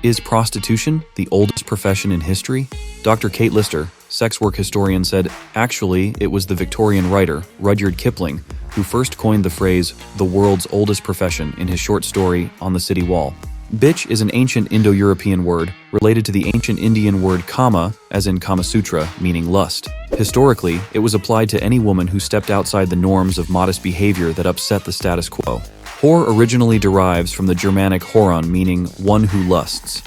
Is prostitution the oldest profession in history? Dr. Kate Lister, sex work historian, said, actually, it was the Victorian writer, Rudyard Kipling, who first coined the phrase, the world's oldest profession, in his short story, On the City Wall. Bitch is an ancient Indo-European word related to the ancient Indian word kama, as in Kama Sutra, meaning lust. Historically, it was applied to any woman who stepped outside the norms of modest behavior that upset the status quo. Whore originally derives from the Germanic horon, meaning one who lusts.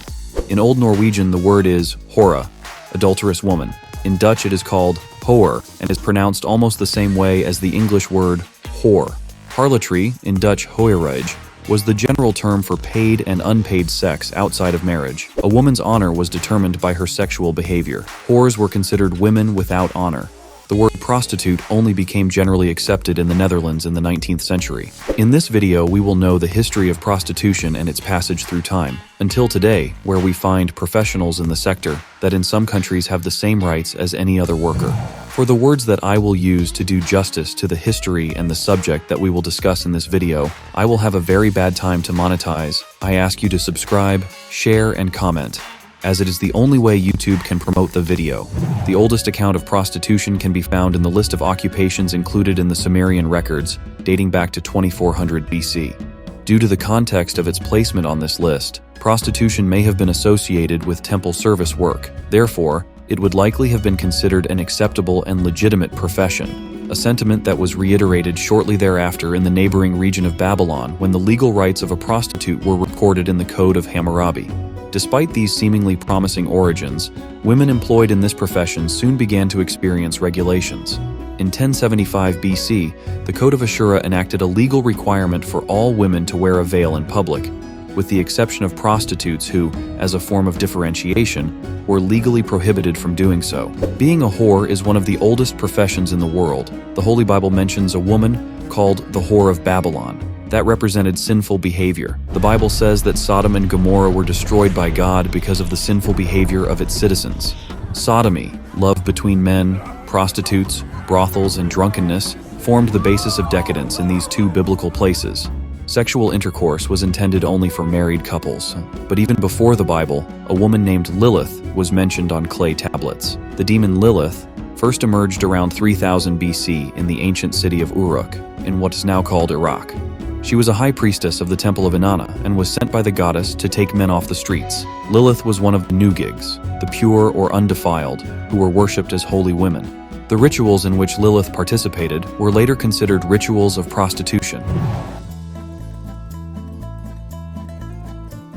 In Old Norwegian, the word is hora, adulterous woman. In Dutch, it is called hoer and is pronounced almost the same way as the English word whore. Harlotry, in Dutch hoerij, was the general term for paid and unpaid sex outside of marriage. A woman's honor was determined by her sexual behavior. Whores were considered women without honor. The word prostitute only became generally accepted in the Netherlands in the 19th century. In this video, we will know the history of prostitution and its passage through time, until today, where we find professionals in the sector that in some countries have the same rights as any other worker. For the words that I will use to do justice to the history and the subject that we will discuss in this video, I will have a very bad time to monetize. I ask you to subscribe, share, and comment, as it is the only way YouTube can promote the video. The oldest account of prostitution can be found in the list of occupations included in the Sumerian records, dating back to 2400 BC. Due to the context of its placement on this list, prostitution may have been associated with temple service work. Therefore, it would likely have been considered an acceptable and legitimate profession, a sentiment that was reiterated shortly thereafter in the neighboring region of Babylon when the legal rights of a prostitute were recorded in the Code of Hammurabi. Despite these seemingly promising origins, women employed in this profession soon began to experience regulations. In 1075 BC, the Code of Ashura enacted a legal requirement for all women to wear a veil in public, with the exception of prostitutes who, as a form of differentiation, were legally prohibited from doing so. Being a whore is one of the oldest professions in the world. The Holy Bible mentions a woman called the Whore of Babylon. That represented sinful behavior. The Bible says that Sodom and Gomorrah were destroyed by God because of the sinful behavior of its citizens. Sodomy, love between men, prostitutes, brothels, and drunkenness formed the basis of decadence in these two biblical places. Sexual intercourse was intended only for married couples. But even before the Bible, a woman named Lilith was mentioned on clay tablets. The demon Lilith first emerged around 3000 BC in the ancient city of Uruk, in what is now called Iraq. She was a high priestess of the temple of Inanna and was sent by the goddess to take men off the streets. Lilith was one of the Nugigs, the pure or undefiled, who were worshipped as holy women. The rituals in which Lilith participated were later considered rituals of prostitution.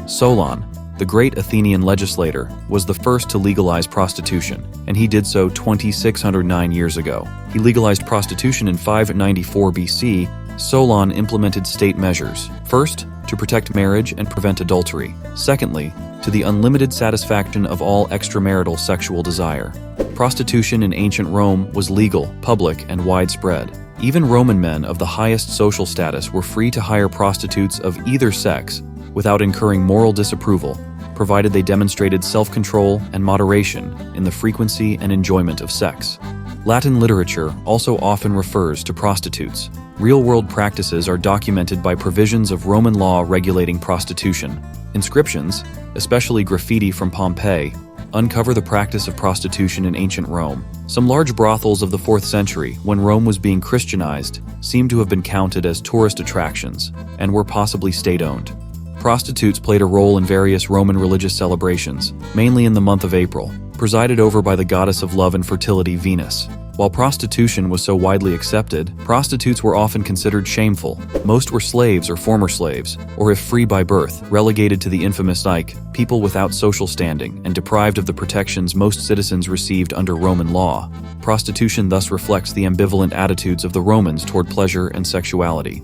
Solon, the great Athenian legislator, was the first to legalize prostitution, and he did so 2609 years ago. He legalized prostitution in 594 BC. Solon implemented state measures, first, to protect marriage and prevent adultery, secondly, to the unlimited satisfaction of all extramarital sexual desire. Prostitution in ancient Rome was legal, public, and widespread. Even Roman men of the highest social status were free to hire prostitutes of either sex without incurring moral disapproval, provided they demonstrated self-control and moderation in the frequency and enjoyment of sex. Latin literature also often refers to prostitutes. Real-world practices are documented by provisions of Roman law regulating prostitution. Inscriptions, especially graffiti from Pompeii, uncover the practice of prostitution in ancient Rome. Some large brothels of the 4th century, when Rome was being Christianized, seem to have been counted as tourist attractions and were possibly state-owned. Prostitutes played a role in various Roman religious celebrations, mainly in the month of April, presided over by the goddess of love and fertility, Venus. While prostitution was so widely accepted, prostitutes were often considered shameful. Most were slaves or former slaves, or if free by birth, relegated to the infamous Ike, people without social standing and deprived of the protections most citizens received under Roman law. Prostitution thus reflects the ambivalent attitudes of the Romans toward pleasure and sexuality.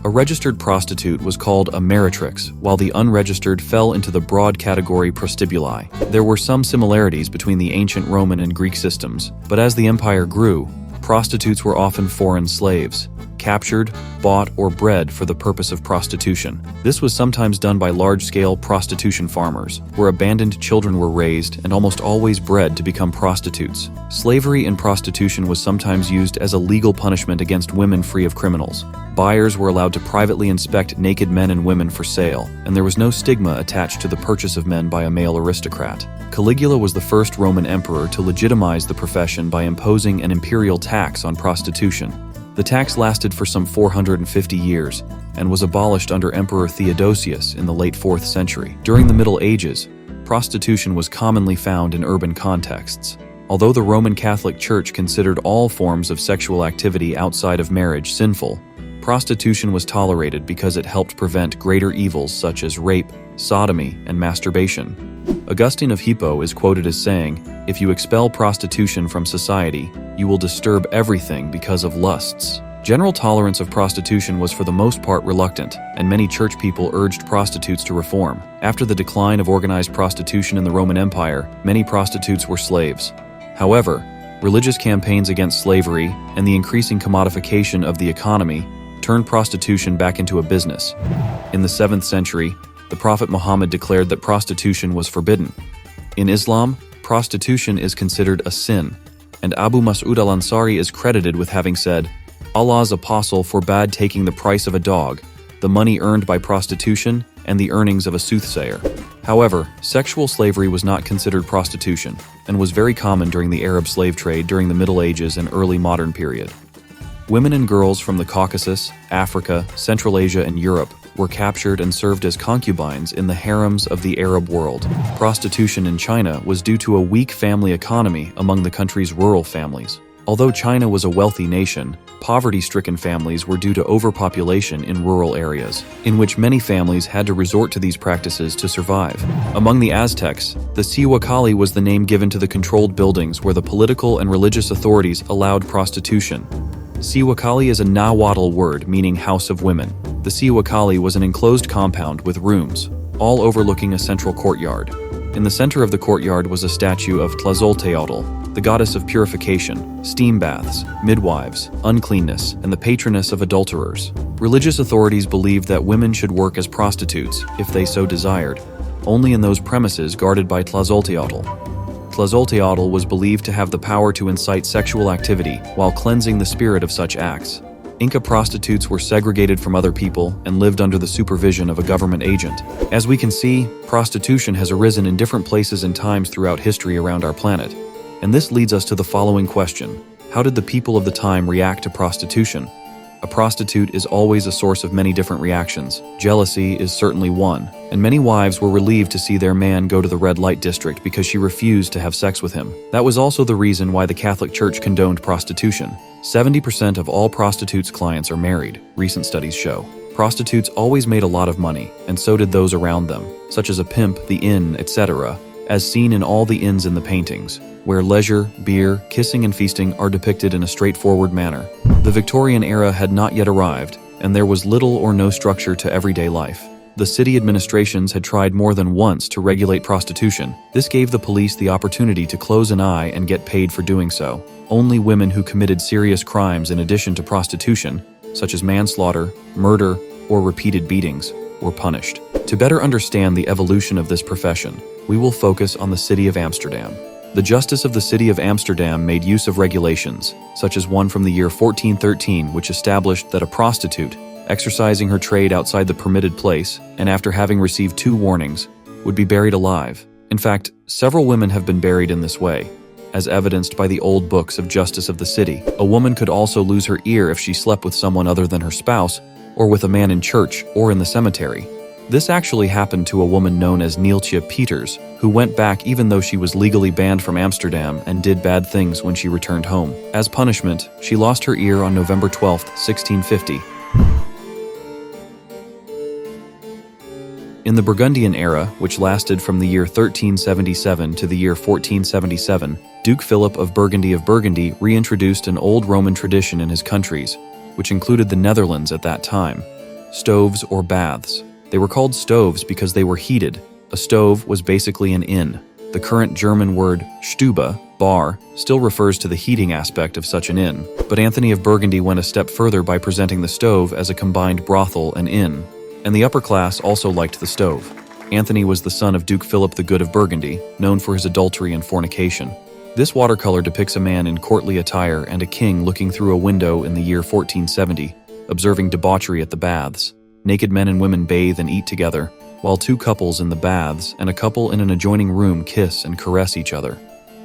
A registered prostitute was called a meretrix, while the unregistered fell into the broad category prostibuli. There were some similarities between the ancient Roman and Greek systems, but as the empire grew, prostitutes were often foreign slaves. captured, bought, or bred for the purpose of prostitution. This was sometimes done by large-scale prostitution farmers, where abandoned children were raised and almost always bred to become prostitutes. Slavery and prostitution was sometimes used as a legal punishment against women free of criminals. Buyers were allowed to privately inspect naked men and women for sale, and there was no stigma attached to the purchase of men by a male aristocrat. Caligula was the first Roman emperor to legitimize the profession by imposing an imperial tax on prostitution. The tax lasted for some 450 years and was abolished under Emperor Theodosius in the late 4th century. During the Middle Ages, prostitution was commonly found in urban contexts. Although the Roman Catholic Church considered all forms of sexual activity outside of marriage sinful, prostitution was tolerated because it helped prevent greater evils such as rape, sodomy, and masturbation. Augustine of Hippo is quoted as saying, "If you expel prostitution from society, you will disturb everything because of lusts." General tolerance of prostitution was for the most part reluctant, and many church people urged prostitutes to reform. After the decline of organized prostitution in the Roman Empire, many prostitutes were slaves. However, religious campaigns against slavery and the increasing commodification of the economy turned prostitution back into a business. In the 7th century, the Prophet Muhammad declared that prostitution was forbidden. In Islam, prostitution is considered a sin, and Abu Mas'ud al-Ansari is credited with having said, "Allah's apostle forbade taking the price of a dog, the money earned by prostitution, and the earnings of a soothsayer." However, sexual slavery was not considered prostitution, and was very common during the Arab slave trade during the Middle Ages and early modern period. Women and girls from the Caucasus, Africa, Central Asia, and Europe were captured and served as concubines in the harems of the Arab world. Prostitution in China was due to a weak family economy among the country's rural families. Although China was a wealthy nation, poverty-stricken families were due to overpopulation in rural areas, in which many families had to resort to these practices to survive. Among the Aztecs, the Cihuacali was the name given to the controlled buildings where the political and religious authorities allowed prostitution. Cihuacali is a Nahuatl word meaning house of women. The Cihuacali was an enclosed compound with rooms, all overlooking a central courtyard. In the center of the courtyard was a statue of Tlazolteotl, the goddess of purification, steam baths, midwives, uncleanness, and the patroness of adulterers. Religious authorities believed that women should work as prostitutes, if they so desired, only in those premises guarded by Tlazolteotl. Tlazolteotl was believed to have the power to incite sexual activity while cleansing the spirit of such acts. Inca prostitutes were segregated from other people and lived under the supervision of a government agent. As we can see, prostitution has arisen in different places and times throughout history around our planet. And this leads us to the following question: how did the people of the time react to prostitution? A prostitute is always a source of many different reactions. Jealousy is certainly one, and many wives were relieved to see their man go to the red light district because she refused to have sex with him. That was also the reason why the Catholic Church condoned prostitution. 70% of all prostitutes' clients are married, recent studies show. Prostitutes always made a lot of money, and so did those around them, such as a pimp, the inn, etc., as seen in all the inns in the paintings, where leisure, beer, kissing, and feasting are depicted in a straightforward manner. The Victorian era had not yet arrived, and there was little or no structure to everyday life. The city administrations had tried more than once to regulate prostitution. This gave the police the opportunity to close an eye and get paid for doing so. Only women who committed serious crimes in addition to prostitution, such as manslaughter, murder, or repeated beatings, were punished. To better understand the evolution of this profession, we will focus on the city of Amsterdam. The justice of the city of Amsterdam made use of regulations, such as one from the year 1413, which established that a prostitute, exercising her trade outside the permitted place, and after having received 2 warnings, would be buried alive. In fact, several women have been buried in this way, as evidenced by the old books of justice of the city. A woman could also lose her ear if she slept with someone other than her spouse, or with a man in church or in the cemetery. This actually happened to a woman known as Neeltje Peters, who went back even though she was legally banned from Amsterdam and did bad things when she returned home. As punishment, she lost her ear on November 12, 1650. In the Burgundian era, which lasted from the year 1377 to the year 1477, Duke Philip of Burgundy reintroduced an old Roman tradition in his countries, which included the Netherlands at that time: stoves or baths. They were called stoves because they were heated. A stove was basically an inn. The current German word Stube bar, still refers to the heating aspect of such an inn, but Anthony of Burgundy went a step further by presenting the stove as a combined brothel and inn. And the upper class also liked the stove. Anthony was the son of Duke Philip the Good of Burgundy, known for his adultery and fornication. This watercolor depicts a man in courtly attire and a king looking through a window in the year 1470, observing debauchery at the baths. Naked men and women bathe and eat together, while two couples in the baths and a couple in an adjoining room kiss and caress each other.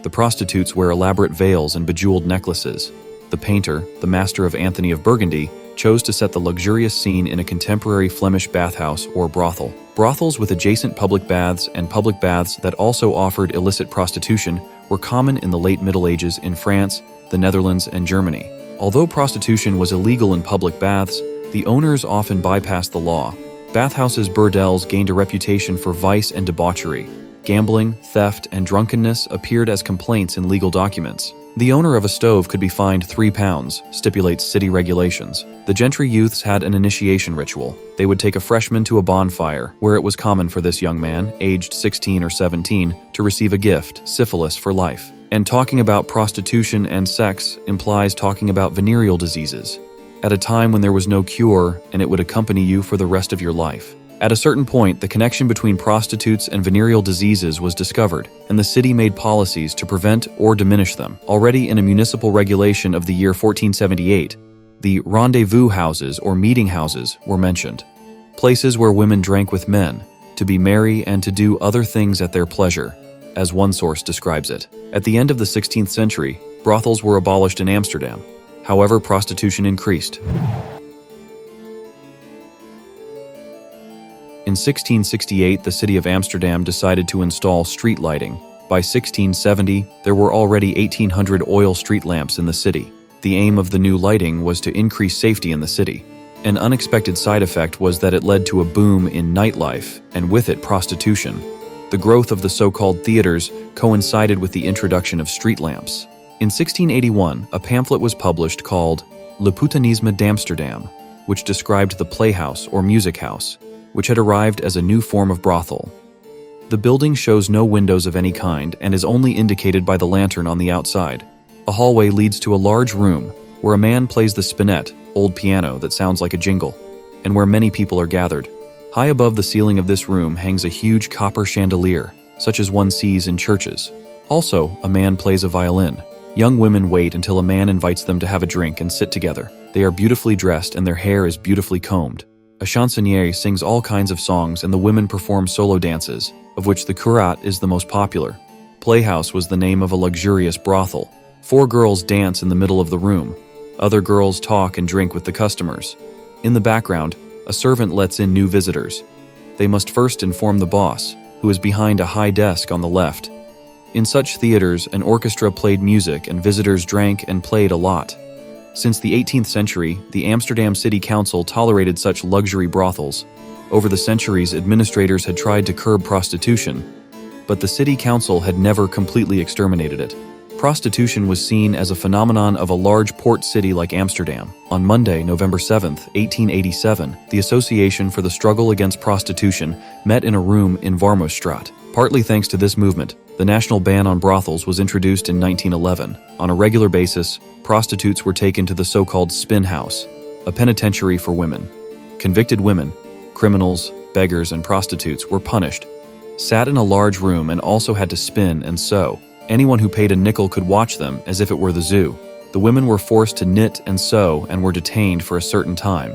The prostitutes wear elaborate veils and bejeweled necklaces. The painter, the master of Anthony of Burgundy, chose to set the luxurious scene in a contemporary Flemish bathhouse or brothel. Brothels with adjacent public baths and public baths that also offered illicit prostitution were common in the late Middle Ages in France, the Netherlands, and Germany. Although prostitution was illegal in public baths, the owners often bypassed the law. Bathhouses' burdels gained a reputation for vice and debauchery. Gambling, theft, and drunkenness appeared as complaints in legal documents. The owner of a stove could be fined £3, stipulates city regulations. The gentry youths had an initiation ritual. They would take a freshman to a bonfire, where it was common for this young man, aged 16 or 17, to receive a gift, syphilis for life. And talking about prostitution and sex implies talking about venereal diseases, at a time when there was no cure and it would accompany you for the rest of your life. At a certain point, the connection between prostitutes and venereal diseases was discovered, and the city made policies to prevent or diminish them. Already in a municipal regulation of the year 1478, the rendezvous houses or meeting houses were mentioned. Places where women drank with men, to be merry and to do other things at their pleasure, as one source describes it. At the end of the 16th century, brothels were abolished in Amsterdam. However, prostitution increased. In 1668, the city of Amsterdam decided to install street lighting. By 1670, there were already 1,800 oil street lamps in the city. The aim of the new lighting was to increase safety in the city. An unexpected side effect was that it led to a boom in nightlife, and with it, prostitution. The growth of the so-called theaters coincided with the introduction of street lamps. In 1681, a pamphlet was published called Le Putanisme d'Amsterdam, which described the playhouse or music house, which had arrived as a new form of brothel. The building shows no windows of any kind and is only indicated by the lantern on the outside. A hallway leads to a large room where a man plays the spinet, old piano that sounds like a jingle, and where many people are gathered. High above the ceiling of this room hangs a huge copper chandelier, such as one sees in churches. Also, a man plays a violin. Young women wait until a man invites them to have a drink and sit together. They are beautifully dressed and their hair is beautifully combed. A chansonnier sings all kinds of songs and the women perform solo dances, of which the curat is the most popular. Playhouse was the name of a luxurious brothel. 4 girls dance in the middle of the room. Other girls talk and drink with the customers. In the background, a servant lets in new visitors. They must first inform the boss, who is behind a high desk on the left. In such theaters, an orchestra played music and visitors drank and played a lot. Since the 18th century, the Amsterdam City Council tolerated such luxury brothels. Over the centuries, administrators had tried to curb prostitution, but the City Council had never completely exterminated it. Prostitution was seen as a phenomenon of a large port city like Amsterdam. On Monday, November 7, 1887, the Association for the Struggle Against Prostitution met in a room in Warmoesstraat. Partly thanks to this movement, the national ban on brothels was introduced in 1911. On a regular basis, prostitutes were taken to the so-called spin house, a penitentiary for women. Convicted women, criminals, beggars, and prostitutes were punished, sat in a large room, and also had to spin and sew. Anyone who paid a nickel could watch them as if it were the zoo. The women were forced to knit and sew and were detained for a certain time.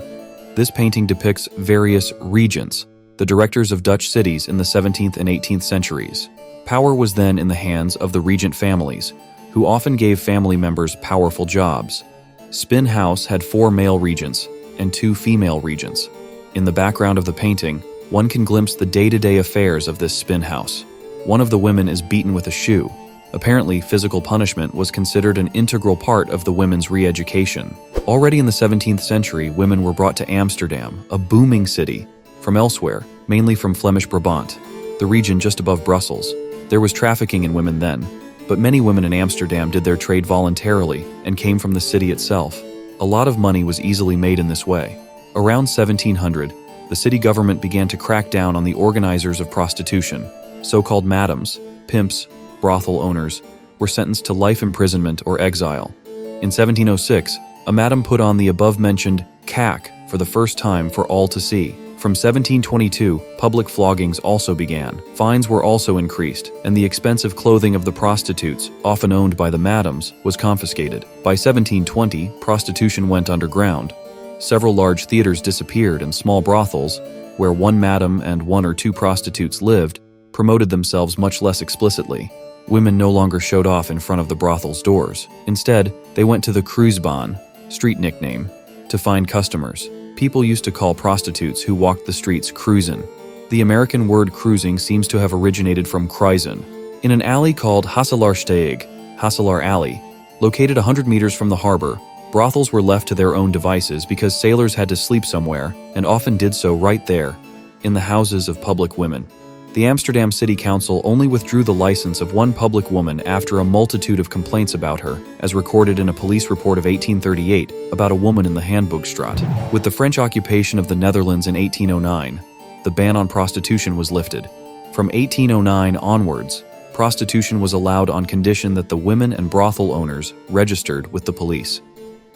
This painting depicts various regents, the directors of Dutch cities in the 17th and 18th centuries. Power was then in the hands of the regent families, who often gave family members powerful jobs. Spin House had 4 male regents and 2 female regents. In the background of the painting, one can glimpse the day-to-day affairs of this spin house. One of the women is beaten with a shoe. Apparently, physical punishment was considered an integral part of the women's re-education. Already in the 17th century, women were brought to Amsterdam, a booming city, from elsewhere, mainly from Flemish Brabant, the region just above Brussels. There was trafficking in women then, but many women in Amsterdam did their trade voluntarily and came from the city itself. A lot of money was easily made in this way. Around 1700, the city government began to crack down on the organizers of prostitution. So-called madams, pimps, brothel owners, were sentenced to life imprisonment or exile. In 1706, a madam put on the above-mentioned cack for the first time for all to see. From 1722, public floggings also began. Fines were also increased, and the expensive clothing of the prostitutes, often owned by the madams, was confiscated. By 1720, prostitution went underground. Several large theaters disappeared, and small brothels, where one madam and one or two prostitutes lived, promoted themselves much less explicitly. Women no longer showed off in front of the brothel's doors. Instead, they went to the Cruisebahn, street nickname, to find customers. People used to call prostitutes who walked the streets cruisin'. The American word cruising seems to have originated from Kreisen. In an alley called Hasselarsteig, Hasselar Alley, located 100 meters from the harbor, brothels were left to their own devices because sailors had to sleep somewhere, and often did so right there, in the houses of public women. The Amsterdam City Council only withdrew the license of one public woman after a multitude of complaints about her, as recorded in a police report of 1838 about a woman in the Handboogstraat. With the French occupation of the Netherlands in 1809, the ban on prostitution was lifted. From 1809 onwards, prostitution was allowed on condition that the women and brothel owners registered with the police.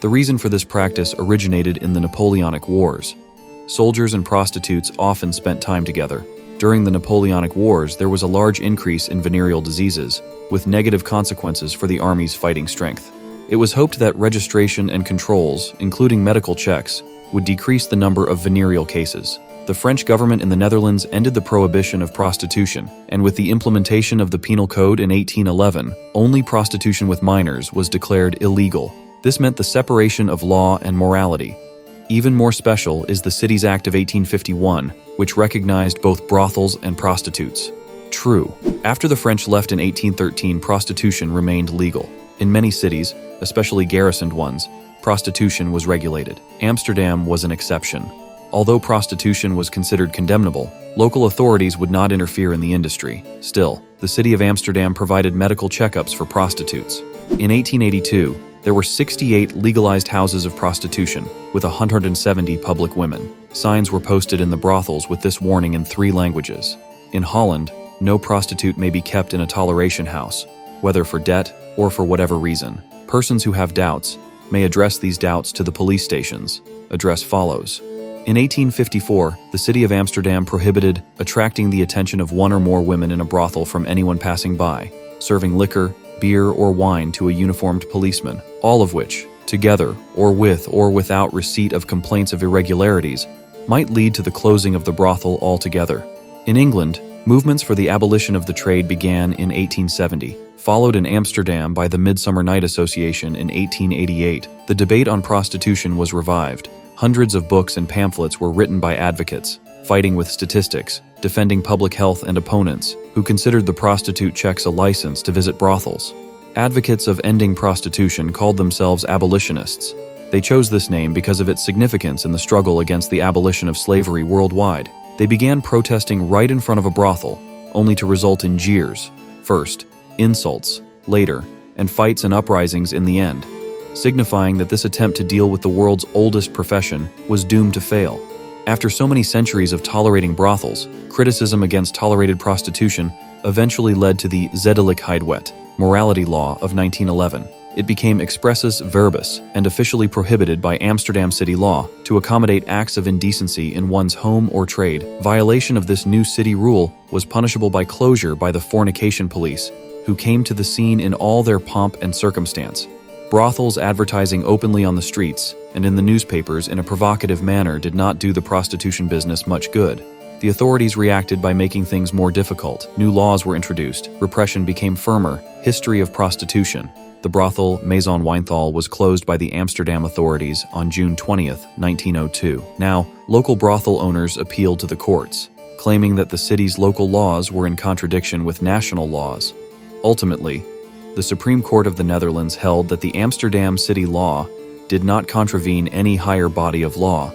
The reason for this practice originated in the Napoleonic Wars. Soldiers and prostitutes often spent time together. During the Napoleonic Wars, there was a large increase in venereal diseases, with negative consequences for the army's fighting strength. It was hoped that registration and controls, including medical checks, would decrease the number of venereal cases. The French government in the Netherlands ended the prohibition of prostitution, and with the implementation of the Penal Code in 1811, only prostitution with minors was declared illegal. This meant the separation of law and morality. Even more special is the Cities Act of 1851, which recognized both brothels and prostitutes. True, after the French left in 1813, prostitution remained legal. In many cities, especially garrisoned ones, prostitution was regulated. Amsterdam was an exception. Although prostitution was considered condemnable, local authorities would not interfere in the industry. Still, the city of Amsterdam provided medical checkups for prostitutes. In 1882, there were 68 legalized houses of prostitution, with 170 public women. Signs were posted in the brothels with this warning in 3 languages. In Holland, no prostitute may be kept in a toleration house, whether for debt or for whatever reason. Persons who have doubts may address these doubts to the police stations. Address follows. In 1854, the city of Amsterdam prohibited attracting the attention of one or more women in a brothel from anyone passing by, serving liquor, beer, or wine to a uniformed policeman, all of which, together or with or without receipt of complaints of irregularities, might lead to the closing of the brothel altogether. In England, movements for the abolition of the trade began in 1870, followed in Amsterdam by the Midsummer Night Association in 1888. The debate on prostitution was revived. Hundreds of books and pamphlets were written by advocates, fighting with statistics, defending public health, and opponents who considered the prostitute checks a license to visit brothels. Advocates of ending prostitution called themselves abolitionists. They chose this name because of its significance in the struggle against the abolition of slavery worldwide. They began protesting right in front of a brothel, only to result in jeers, first, insults, later, and fights and uprisings in the end, signifying that this attempt to deal with the world's oldest profession was doomed to fail. After so many centuries of tolerating brothels, criticism against tolerated prostitution eventually led to the Zedelijkheidswet, morality law of 1911. It became expressus verbis and officially prohibited by Amsterdam city law to accommodate acts of indecency in one's home or trade. Violation of this new city rule was punishable by closure by the fornication police, who came to the scene in all their pomp and circumstance. Brothels advertising openly on the streets and in the newspapers in a provocative manner did not do the prostitution business much good. The authorities reacted by making things more difficult. New laws were introduced. Repression became firmer. History of prostitution. The brothel Maison Weinthal was closed by the Amsterdam authorities on June 20th, 1902. Now, local brothel owners appealed to the courts, claiming that the city's local laws were in contradiction with national laws. Ultimately, the Supreme Court of the Netherlands held that the Amsterdam city law did not contravene any higher body of law,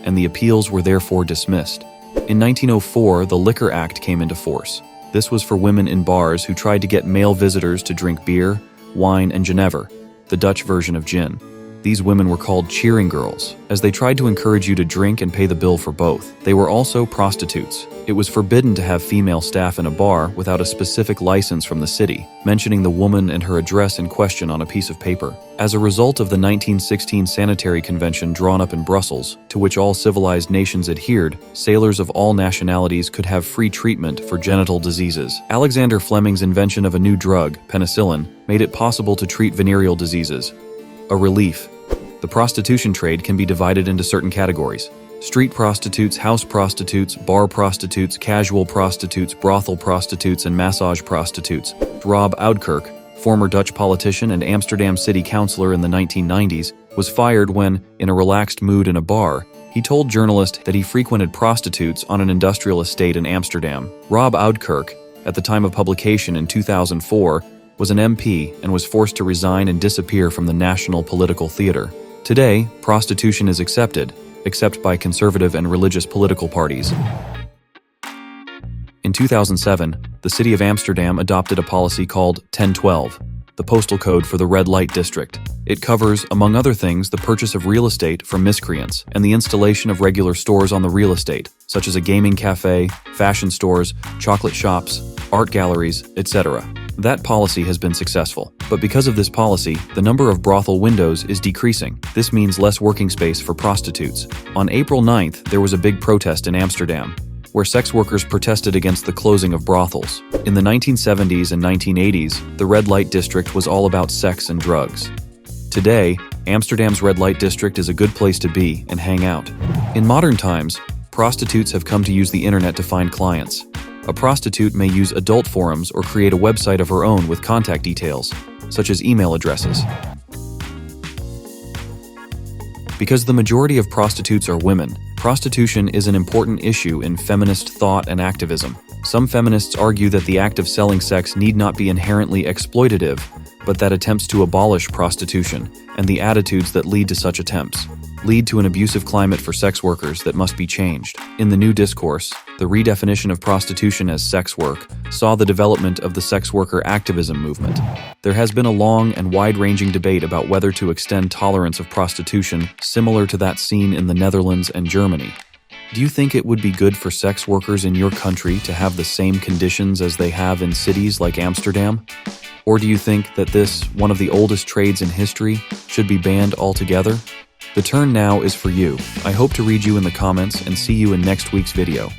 and the appeals were therefore dismissed. In 1904, the Liquor Act came into force. This was for women in bars who tried to get male visitors to drink beer, wine, and Genever, the Dutch version of gin. These women were called cheering girls, as they tried to encourage you to drink and pay the bill for both. They were also prostitutes. It was forbidden to have female staff in a bar without a specific license from the city, mentioning the woman and her address in question on a piece of paper. As a result of the 1916 Sanitary Convention drawn up in Brussels, to which all civilized nations adhered, sailors of all nationalities could have free treatment for genital diseases. Alexander Fleming's invention of a new drug, penicillin, made it possible to treat venereal diseases. A relief. The prostitution trade can be divided into certain categories: street prostitutes, house prostitutes, bar prostitutes, casual prostitutes, brothel prostitutes, and massage prostitutes. Rob Oudkirk, former Dutch politician and Amsterdam city councillor in the 1990s, was fired when, in a relaxed mood in a bar, he told journalists that he frequented prostitutes on an industrial estate in Amsterdam. Rob Oudkirk, at the time of publication in 2004, was an MP and was forced to resign and disappear from the national political theater. Today, prostitution is accepted, except by conservative and religious political parties. In 2007, the city of Amsterdam adopted a policy called 1012, the postal code for the red light district. It covers, among other things, the purchase of real estate from miscreants and the installation of regular stores on the real estate, such as a gaming cafe, fashion stores, chocolate shops, art galleries, etc. That policy has been successful, but because of this policy, the number of brothel windows is decreasing. This means less working space for prostitutes. On April 9th, there was a big protest in Amsterdam, where sex workers protested against the closing of brothels. In the 1970s and 1980s, the red light district was all about sex and drugs. Today, Amsterdam's red light district is a good place to be and hang out. In modern times, prostitutes have come to use the internet to find clients. A prostitute may use adult forums or create a website of her own with contact details, such as email addresses. Because the majority of prostitutes are women, prostitution is an important issue in feminist thought and activism. Some feminists argue that the act of selling sex need not be inherently exploitative, but that attempts to abolish prostitution and the attitudes that lead to such attempts lead to an abusive climate for sex workers that must be changed. In the new discourse, the redefinition of prostitution as sex work saw the development of the sex worker activism movement. There has been a long and wide-ranging debate about whether to extend tolerance of prostitution similar to that seen in the Netherlands and Germany. Do you think it would be good for sex workers in your country to have the same conditions as they have in cities like Amsterdam? Or do you think that this, one of the oldest trades in history, should be banned altogether? The turn now is for you. I hope to read you in the comments and see you in next week's video.